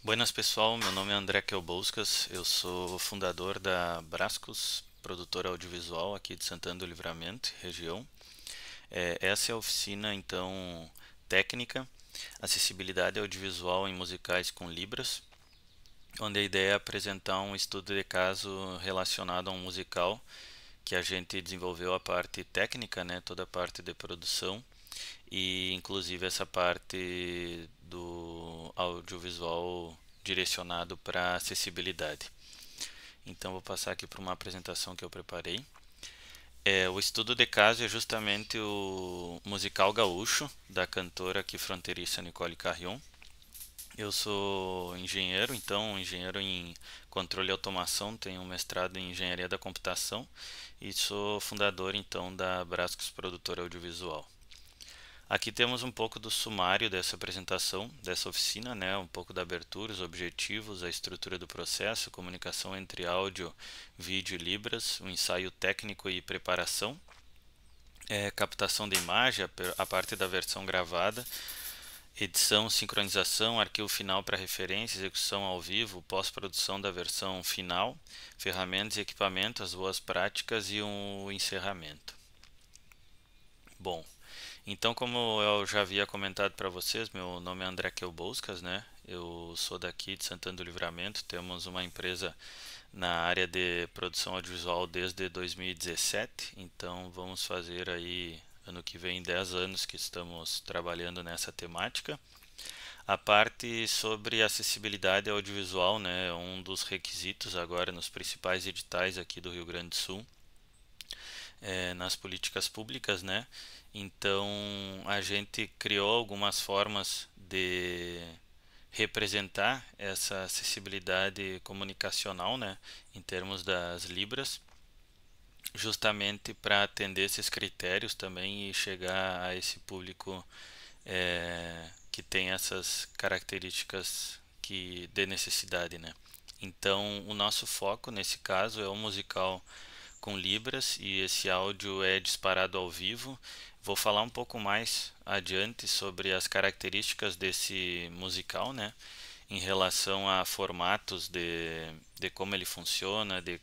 Buenas pessoal, meu nome é André Quelbouscas, eu sou fundador da Brascos, produtora audiovisual aqui de Santana do Livramento, região. Essa é a oficina então técnica, acessibilidade audiovisual em musicais com Libras, onde a ideia é apresentar um estudo de caso relacionado a um musical que a gente desenvolveu a parte técnica, né, toda a parte de produção e inclusive essa parte do audiovisual direcionado para acessibilidade. Então vou passar aqui para uma apresentação que eu preparei. O estudo de caso é justamente o musical gaúcho da cantora aqui fronteiriça Nicole Carrion. Eu sou engenheiro, então engenheiro em controle e automação, tenho um mestrado em engenharia da computação e sou fundador então da Brascos Produtora Audiovisual. Aqui temos um pouco do sumário dessa apresentação, dessa oficina, né? Um pouco da abertura, os objetivos, a estrutura do processo, comunicação entre áudio, vídeo e libras, o ensaio técnico e preparação, captação de imagem, a parte da versão gravada, edição, sincronização, arquivo final para referência, execução ao vivo, pós-produção da versão final, ferramentas e equipamentos, as boas práticas e um encerramento. Bom, então, como eu já havia comentado para vocês, meu nome é André Quelbouscas, né? Eu sou daqui de Santana do Livramento. Temos uma empresa na área de produção audiovisual desde 2017. Então, vamos fazer aí ano que vem 10 anos que estamos trabalhando nessa temática. A parte sobre acessibilidade audiovisual, né, é um dos requisitos agora nos principais editais aqui do Rio Grande do Sul, nas políticas públicas, né? Então a gente criou algumas formas de representar essa acessibilidade comunicacional, né, em termos das libras, justamente para atender esses critérios também e chegar a esse público que tem essas características que de necessidade, né? Então, o nosso foco nesse caso é o musical com Libras e esse áudio é disparado ao vivo. Vou falar um pouco mais adiante sobre as características desse musical, né? Em relação a formatos de como ele funciona, de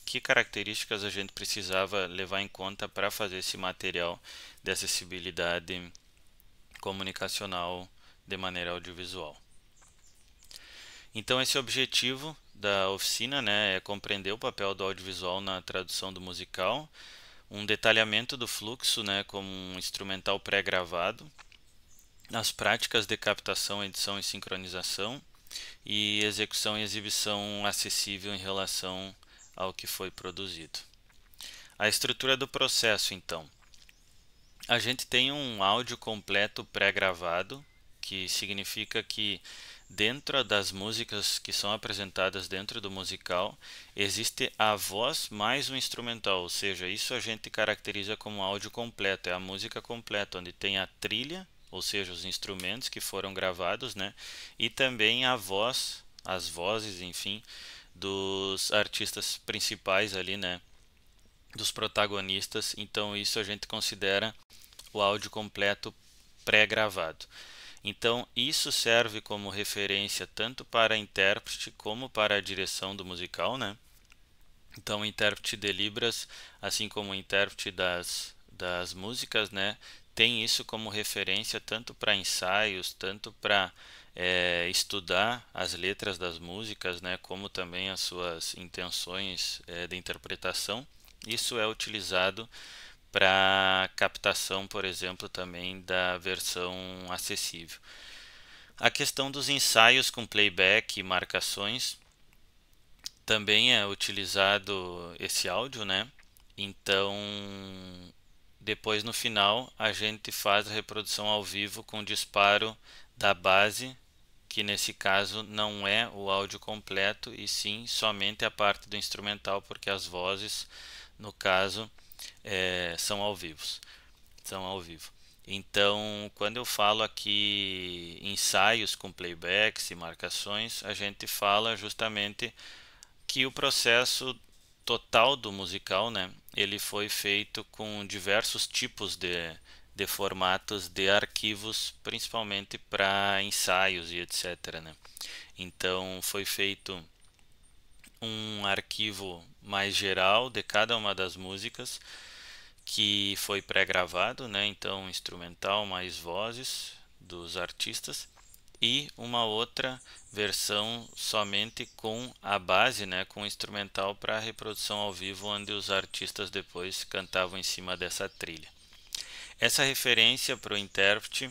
que características a gente precisava levar em conta para fazer esse material de acessibilidade comunicacional de maneira audiovisual. Então, esse objetivo da oficina, né, é compreender o papel do audiovisual na tradução do musical, um detalhamento do fluxo, né, como um instrumental pré-gravado, as práticas de captação, edição e sincronização, e execução e exibição acessível em relação ao que foi produzido. A estrutura do processo, então. A gente tem um áudio completo pré-gravado, que significa que dentro das músicas que são apresentadas dentro do musical, existe a voz mais o instrumental, ou seja, isso a gente caracteriza como áudio completo, é a música completa, onde tem a trilha, ou seja, os instrumentos que foram gravados, né? E também a voz, as vozes, enfim, dos artistas principais ali, né? Dos protagonistas, então isso a gente considera o áudio completo pré-gravado. Então, isso serve como referência tanto para a intérprete como para a direção do musical, né? Então, o intérprete de Libras, assim como o intérprete das músicas, né? Tem isso como referência tanto para ensaios, tanto para estudar as letras das músicas, né? Como também as suas intenções de interpretação. Isso é utilizado para captação, por exemplo, também da versão acessível. A questão dos ensaios com playback e marcações também é utilizado esse áudio, né? Então, depois no final a gente faz a reprodução ao vivo com disparo da base, que nesse caso não é o áudio completo e sim somente a parte do instrumental, porque as vozes, no caso, são ao vivo. São ao vivo. Então, quando eu falo aqui ensaios com playbacks e marcações, a gente fala justamente que o processo total do musical, né, ele foi feito com diversos tipos de formatos de arquivos, principalmente para ensaios e etc, né? Então foi feito um arquivo mais geral de cada uma das músicas que foi pré-gravado, né? Então instrumental mais vozes dos artistas e uma outra versão somente com a base, né, com o instrumental para reprodução ao vivo, onde os artistas depois cantavam em cima dessa trilha. Essa referência para o intérprete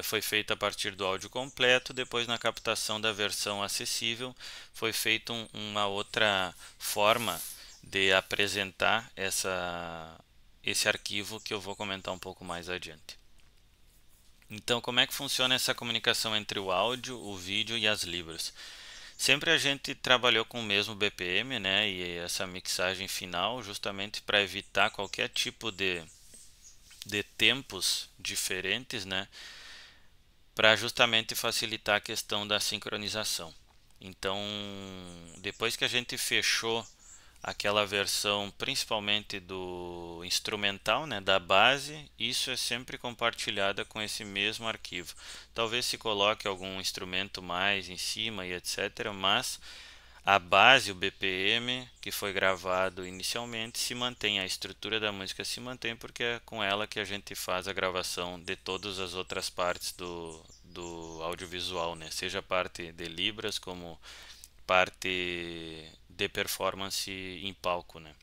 foi feita a partir do áudio completo, depois na captação da versão acessível foi feita uma outra forma de apresentar esse arquivo que eu vou comentar um pouco mais adiante. Então, como é que funciona essa comunicação entre o áudio, o vídeo e as libras? Sempre a gente trabalhou com o mesmo BPM, né, e essa mixagem final, justamente para evitar qualquer tipo de tempos diferentes, né, para justamente facilitar a questão da sincronização. Então, depois que a gente fechou aquela versão principalmente do instrumental, né, da base, isso é sempre compartilhada com esse mesmo arquivo. Talvez se coloque algum instrumento mais em cima e etc, mas a base, o BPM que foi gravado inicialmente se mantém, a estrutura da música se mantém porque é com ela que a gente faz a gravação de todas as outras partes do audiovisual, né? Seja parte de libras como parte de performance em palco, né?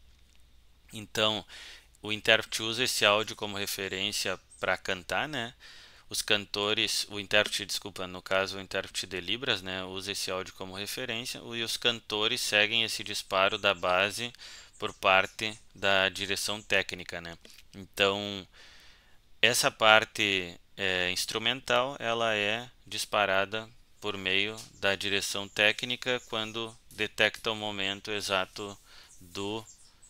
Então, o intérprete usa esse áudio como referência para cantar, né? Os cantores, o intérprete, desculpa, no caso o intérprete de Libras, né, usa esse áudio como referência e os cantores seguem esse disparo da base por parte da direção técnica, né? Então, essa parte instrumental, ela é disparada por meio da direção técnica quando detecta o momento exato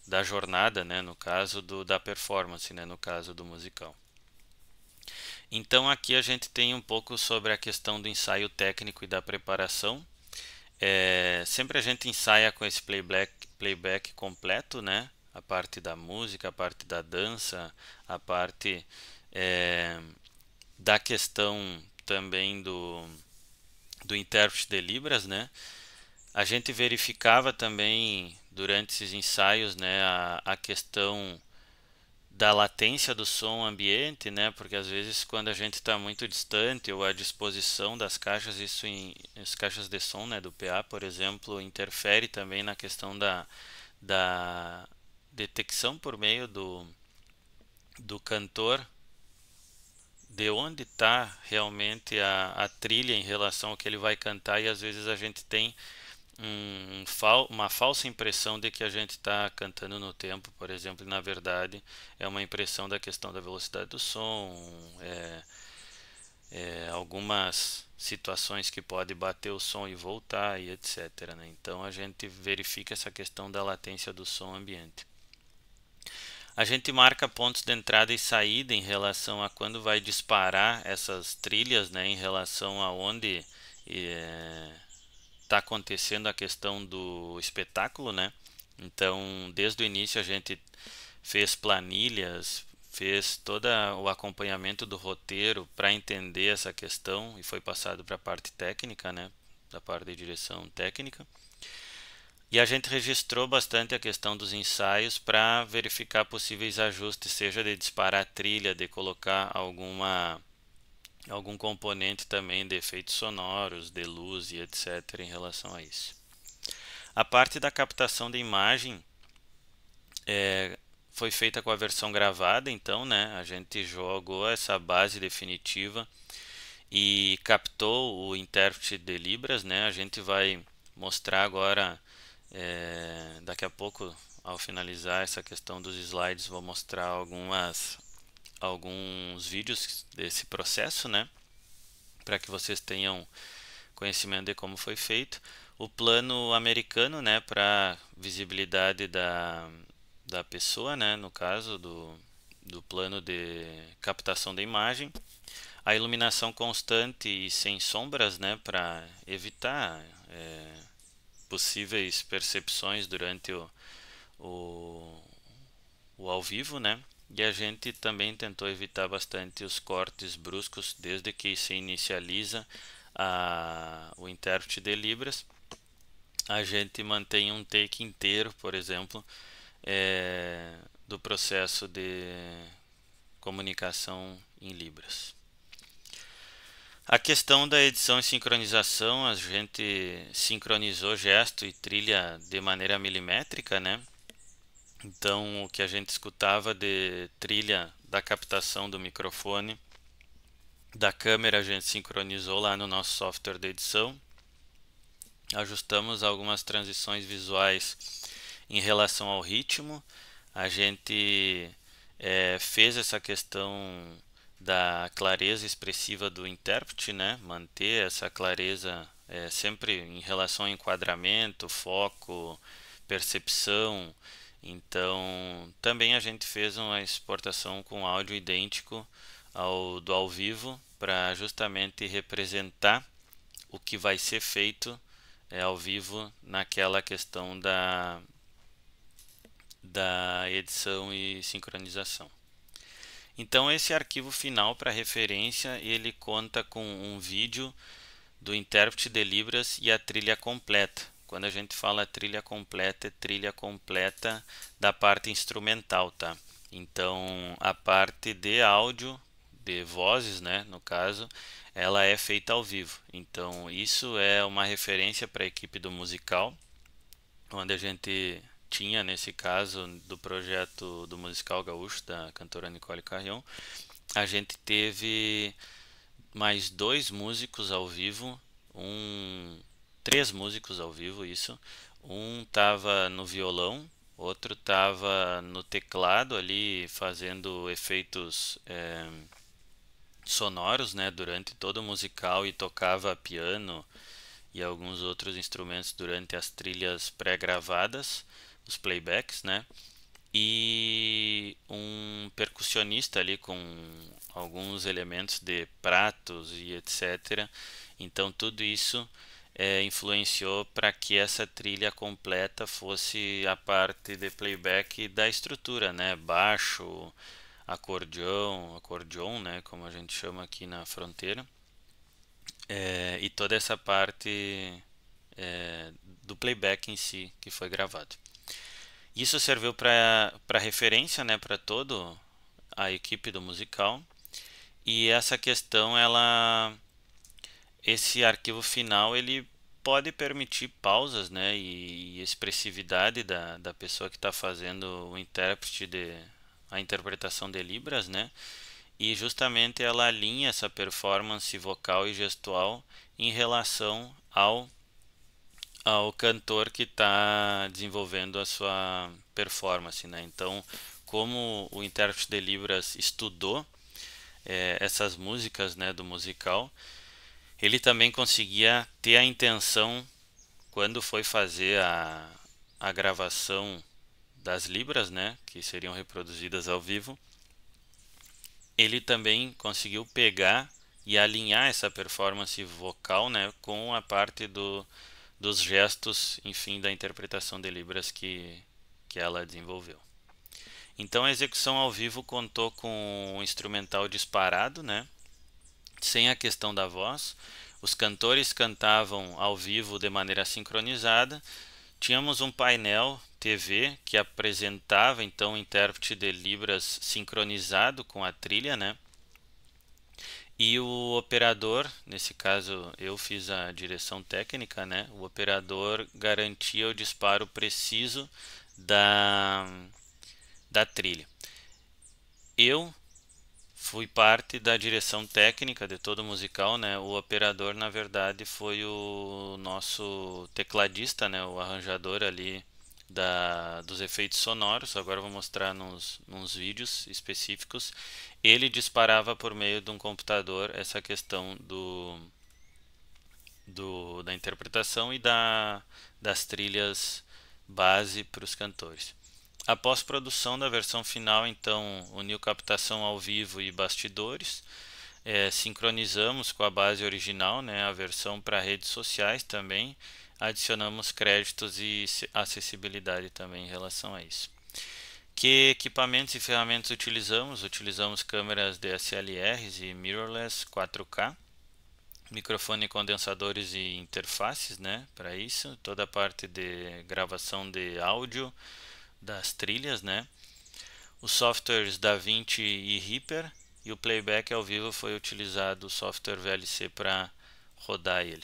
da jornada, né, no caso da performance, né, no caso do musical. Então aqui a gente tem um pouco sobre a questão do ensaio técnico e da preparação. Sempre a gente ensaia com esse playback completo, né? A parte da música, a parte da dança, a parte é, da questão também do intérprete de Libras, né? A gente verificava também durante esses ensaios, né, a questão da latência do som ambiente, né? Porque às vezes quando a gente está muito distante ou a disposição das caixas, as caixas de som, né, do PA, por exemplo, interfere também na questão da detecção por meio do cantor de onde está realmente a trilha em relação ao que ele vai cantar e às vezes a gente tem uma falsa impressão de que a gente está cantando no tempo, por exemplo, e na verdade é uma impressão da questão da velocidade do som, algumas situações que pode bater o som e voltar e etc, né? Então a gente verifica essa questão da latência do som ambiente. A gente marca pontos de entrada e saída em relação a quando vai disparar essas trilhas, né, em relação a onde está acontecendo a questão do espetáculo, né? Então, desde o início a gente fez planilhas, fez todo o acompanhamento do roteiro para entender essa questão e foi passado para a parte técnica, né? Da parte de direção técnica. E a gente registrou bastante a questão dos ensaios para verificar possíveis ajustes, seja de disparar a trilha, de colocar algum componente também de efeitos sonoros, de luz e etc. em relação a isso. A parte da captação de imagem foi feita com a versão gravada, então, né, a gente jogou essa base definitiva e captou o intérprete de Libras, né, a gente vai mostrar agora, daqui a pouco, ao finalizar essa questão dos slides, vou mostrar alguns vídeos desse processo, né, para que vocês tenham conhecimento de como foi feito. O plano americano, né, para visibilidade da pessoa, né, no caso do plano de captação da imagem. A iluminação constante e sem sombras, né, para evitar possíveis percepções durante o ao vivo, né. e a gente também tentou evitar bastante os cortes bruscos desde que se inicializa o intérprete de Libras. A gente mantém um take inteiro, por exemplo, do processo de comunicação em Libras. A questão da edição e sincronização, a gente sincronizou gesto e trilha de maneira milimétrica, né? Então, o que a gente escutava de trilha da captação do microfone, da câmera, a gente sincronizou lá no nosso software de edição. Ajustamos algumas transições visuais em relação ao ritmo. A gente fez essa questão da clareza expressiva do intérprete, né? Manter essa clareza sempre em relação ao enquadramento, foco, percepção. Então, também a gente fez uma exportação com áudio idêntico ao vivo para justamente representar o que vai ser feito ao vivo naquela questão da edição e sincronização. Então esse arquivo final para referência, ele conta com um vídeo do intérprete de Libras e a trilha completa. Quando a gente fala trilha completa, é trilha completa da parte instrumental, tá? Então a parte de áudio, de vozes, né, no caso, ela é feita ao vivo. Então isso é uma referência para a equipe do musical, onde a gente tinha, nesse caso do projeto do Musical Gaúcho da cantora Nicole Carrion, a gente teve mais dois músicos ao vivo, três músicos ao vivo, isso. Um estava no violão, outro estava no teclado ali fazendo efeitos sonoros, né, durante todo o musical, e tocava piano e alguns outros instrumentos durante as trilhas pré-gravadas, os playbacks, né? E um percussionista ali com alguns elementos de pratos e etc. Então tudo isso influenciou para que essa trilha completa fosse a parte de playback da estrutura, né? Baixo, acordeon, né? Como a gente chama aqui na fronteira. E toda essa parte do playback em si que foi gravado. Isso serviu para referência, né, para toda a equipe do musical. E essa questão, esse arquivo final, ele pode permitir pausas, né, e expressividade da pessoa que está fazendo o intérprete a interpretação de Libras, né? E justamente ela alinha essa performance vocal e gestual em relação ao cantor que está desenvolvendo a sua performance, né? Então, como o intérprete de Libras estudou essas músicas, né, do musical, ele também conseguia ter a intenção, quando foi fazer a gravação das Libras, né, que seriam reproduzidas ao vivo, ele também conseguiu pegar e alinhar essa performance vocal, né, com a parte dos gestos, enfim, da interpretação de Libras que ela desenvolveu. Então a execução ao vivo contou com um instrumental disparado, né, sem a questão da voz. Os cantores cantavam ao vivo de maneira sincronizada. Tínhamos um painel TV que apresentava então o intérprete de Libras sincronizado com a trilha, né? E o operador, nesse caso eu fiz a direção técnica, né? O operador garantia o disparo preciso da trilha. Eu fui parte da direção técnica de todo o musical, né? O operador, na verdade, foi o nosso tecladista, né? O arranjador ali dos efeitos sonoros. Agora eu vou mostrar nos vídeos específicos. Ele disparava por meio de um computador essa questão da interpretação e das trilhas base para os cantores. A pós-produção da versão final, então, uniu captação ao vivo e bastidores. Sincronizamos com a base original, né, a versão para redes sociais também. Adicionamos créditos e acessibilidade também em relação a isso. Que equipamentos e ferramentas utilizamos? Utilizamos câmeras DSLRs e mirrorless 4K, microfone, condensadores e interfaces, né? Para isso, toda a parte de gravação de áudio das trilhas, né? Os softwares DaVinci e Reaper, e o playback ao vivo foi utilizado o software VLC para rodar ele.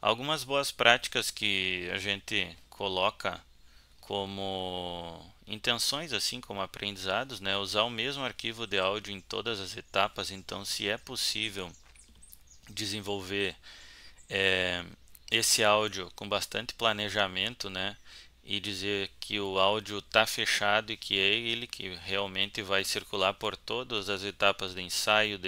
Algumas boas práticas que a gente coloca como intenções, assim como aprendizados, né? Usar o mesmo arquivo de áudio em todas as etapas. Então, se é possível desenvolver esse áudio com bastante planejamento, né? E dizer que o áudio está fechado e que é ele que realmente vai circular por todas as etapas de ensaio,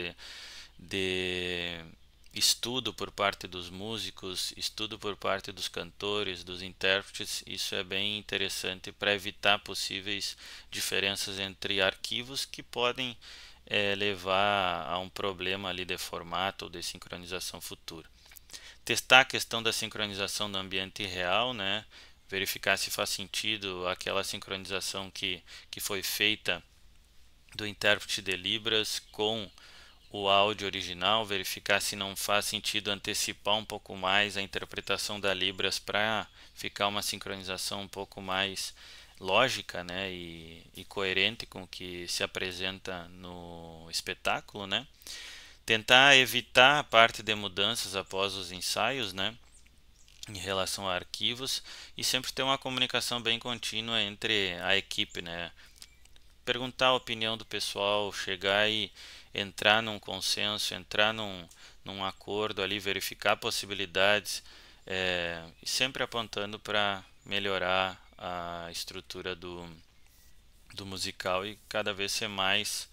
de estudo por parte dos músicos, estudo por parte dos cantores, dos intérpretes. Isso é bem interessante para evitar possíveis diferenças entre arquivos que podem levar a um problema ali de formato ou de sincronização futura. Testar a questão da sincronização do ambiente real, né? Verificar se faz sentido aquela sincronização que foi feita do intérprete de Libras com o áudio original, verificar se não faz sentido antecipar um pouco mais a interpretação da Libras para ficar uma sincronização um pouco mais lógica, né, e coerente com o que se apresenta no espetáculo, né? Tentar evitar a parte de mudanças após os ensaios, né, em relação a arquivos, e sempre ter uma comunicação bem contínua entre a equipe, né? Perguntar a opinião do pessoal, chegar e entrar num consenso, entrar num acordo ali, verificar possibilidades, e sempre apontando para melhorar a estrutura do musical e cada vez ser mais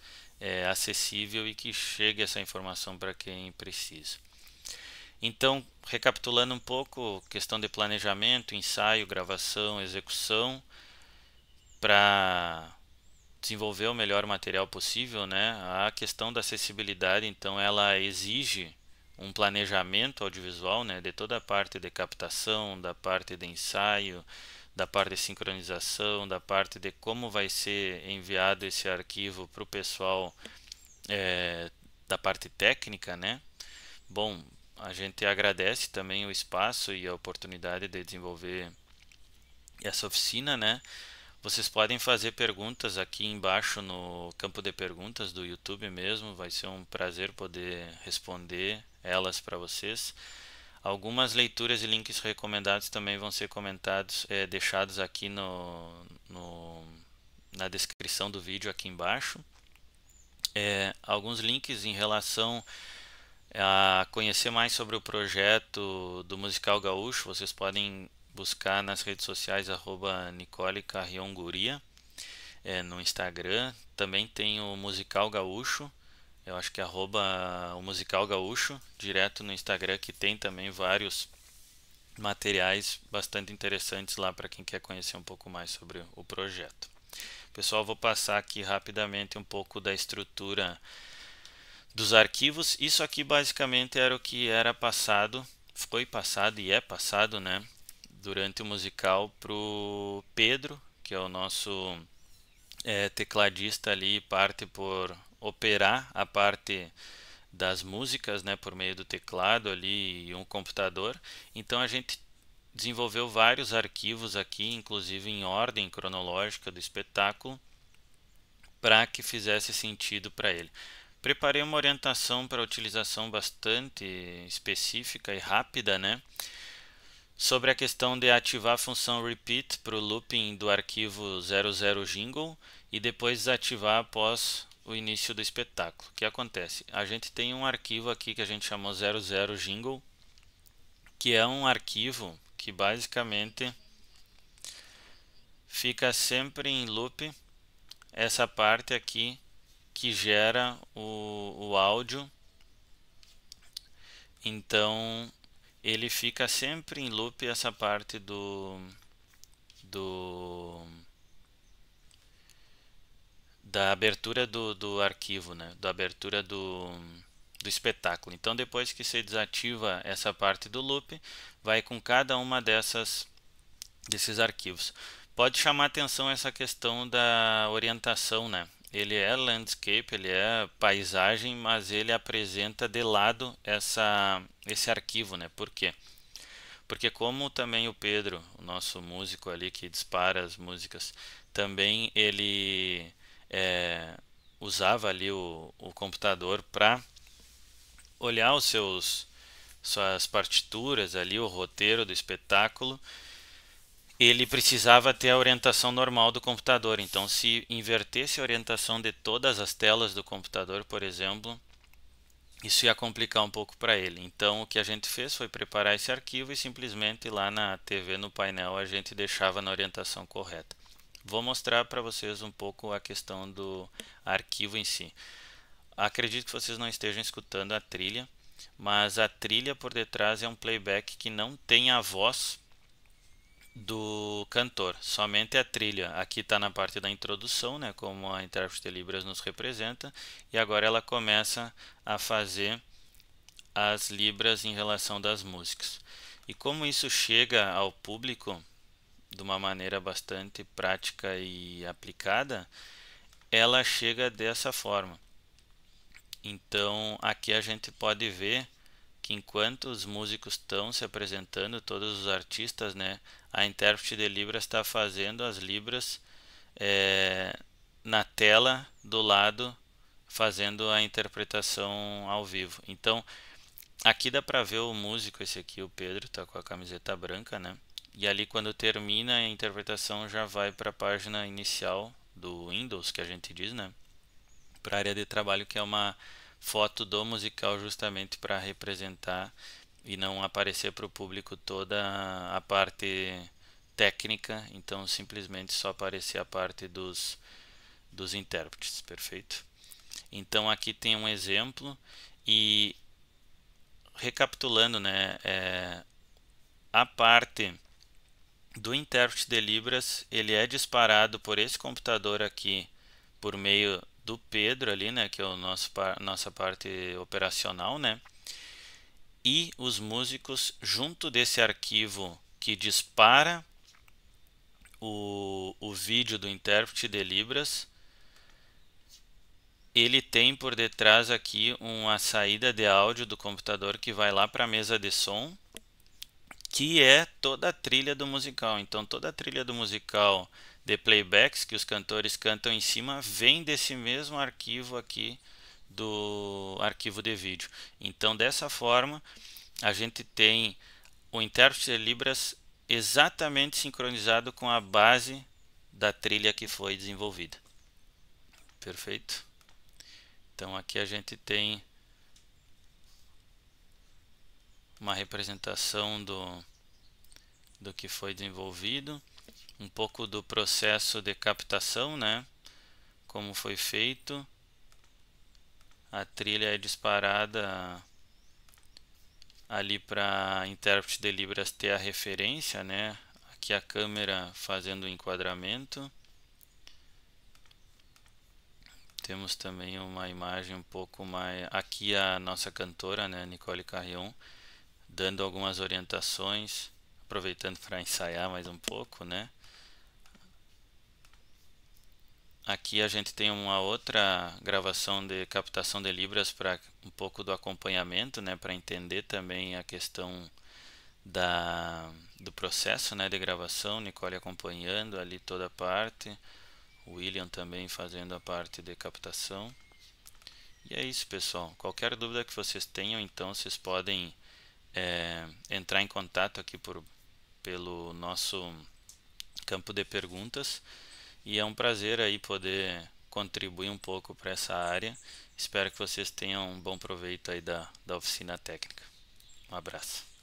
acessível e que chegue essa informação para quem precisa. Então, recapitulando um pouco, questão de planejamento, ensaio, gravação, execução, para desenvolver o melhor material possível, né? A questão da acessibilidade, então, ela exige um planejamento audiovisual, né? De toda a parte de captação, da parte de ensaio, da parte de sincronização, da parte de como vai ser enviado esse arquivo para o pessoal da parte técnica, né? Bom, a gente agradece também o espaço e a oportunidade de desenvolver essa oficina, né? Vocês podem fazer perguntas aqui embaixo no campo de perguntas do YouTube mesmo, vai ser um prazer poder responder elas para vocês. Algumas leituras e links recomendados também vão ser comentados, deixados aqui na descrição do vídeo aqui embaixo. Alguns links em relação a conhecer mais sobre o projeto do Musical Gaúcho, vocês podem buscar nas redes sociais @NicoleCarrionGuria, no Instagram. Também tem o Musical Gaúcho, eu acho que é @o Musical Gaúcho, direto no Instagram, que tem também vários materiais bastante interessantes lá para quem quer conhecer um pouco mais sobre o projeto. Pessoal, vou passar aqui rapidamente um pouco da estrutura dos arquivos. Isso aqui basicamente era o que era passado, foi passado e é passado, né, durante o musical pro Pedro, que é o nosso tecladista ali, parte por operar a parte das músicas, né, por meio do teclado ali e um computador. Então a gente desenvolveu vários arquivos aqui, inclusive em ordem cronológica do espetáculo, para que fizesse sentido para ele. Preparei uma orientação para utilização bastante específica e rápida, né? Sobre a questão de ativar a função repeat para o looping do arquivo 00 jingle e depois desativar após o início do espetáculo. O que acontece? A gente tem um arquivo aqui que a gente chamou 00 jingle, que é um arquivo que basicamente fica sempre em loop, essa parte aqui que gera o áudio. Então ele fica sempre em loop, essa parte da abertura do arquivo, né? Da abertura do espetáculo. Então depois que você desativa essa parte do loop, vai com cada uma desses arquivos. Pode chamar atenção essa questão da orientação, né? Ele é landscape, ele é paisagem, mas ele apresenta de lado esse arquivo, né? Por quê? Porque como também o Pedro, o nosso músico ali que dispara as músicas, também ele é, usava ali o computador para olhar suas partituras ali, o roteiro do espetáculo, ele precisava ter a orientação normal do computador. Então, se invertesse a orientação de todas as telas do computador, por exemplo, isso ia complicar um pouco para ele. Então, o que a gente fez foi preparar esse arquivo e simplesmente lá na TV, no painel, a gente deixava na orientação correta. Vou mostrar para vocês um pouco a questão do arquivo em si. Acredito que vocês não estejam escutando a trilha, mas a trilha por detrás é um playback que não tem a voz do cantor, somente a trilha. Aqui está na parte da introdução, né, como a intérprete de Libras nos representa, e agora ela começa a fazer as Libras em relação das músicas. E como isso chega ao público de uma maneira bastante prática e aplicada, ela chega dessa forma. Então aqui a gente pode ver que enquanto os músicos estão se apresentando, todos os artistas, né, a intérprete de Libras está fazendo as Libras na tela do lado, fazendo a interpretação ao vivo. Então, aqui dá para ver o músico, esse aqui, o Pedro, está com a camiseta branca, né? E ali quando termina a interpretação já vai para a página inicial do Windows, que a gente diz, né? Para a área de trabalho, que é uma foto do musical justamente para representar e não aparecer para o público toda a parte técnica, então simplesmente só aparecer a parte dos intérpretes, perfeito? Então aqui tem um exemplo e recapitulando, né, a parte do intérprete de Libras, ele é disparado por esse computador aqui por meio do Pedro ali, né, que é o nossa parte operacional, né? E os músicos junto desse arquivo que dispara o vídeo do intérprete de Libras, ele tem por detrás aqui uma saída de áudio do computador que vai lá para a mesa de som, que é toda a trilha do musical. Então toda a trilha do musical de playbacks que os cantores cantam em cima vem desse mesmo arquivo aqui, do arquivo de vídeo. Então dessa forma a gente tem o intérprete de Libras exatamente sincronizado com a base da trilha que foi desenvolvida. Perfeito? Então aqui a gente tem uma representação do que foi desenvolvido, um pouco do processo de captação, né? Como foi feito. A trilha é disparada ali para a intérprete de Libras ter a referência, né? Aqui a câmera fazendo o enquadramento. Temos também uma imagem um pouco mais... Aqui a nossa cantora, né, Nicole Carrion, dando algumas orientações, aproveitando para ensaiar mais um pouco, né? Aqui a gente tem uma outra gravação de captação de Libras para um pouco do acompanhamento, né, para entender também a questão do processo, né, de gravação. Nicole acompanhando ali toda a parte, o William também fazendo a parte de captação. E é isso, pessoal. Qualquer dúvida que vocês tenham, então vocês podem entrar em contato aqui pelo nosso campo de perguntas. E é um prazer aí poder contribuir um pouco para essa área. Espero que vocês tenham um bom proveito aí da oficina técnica. Um abraço.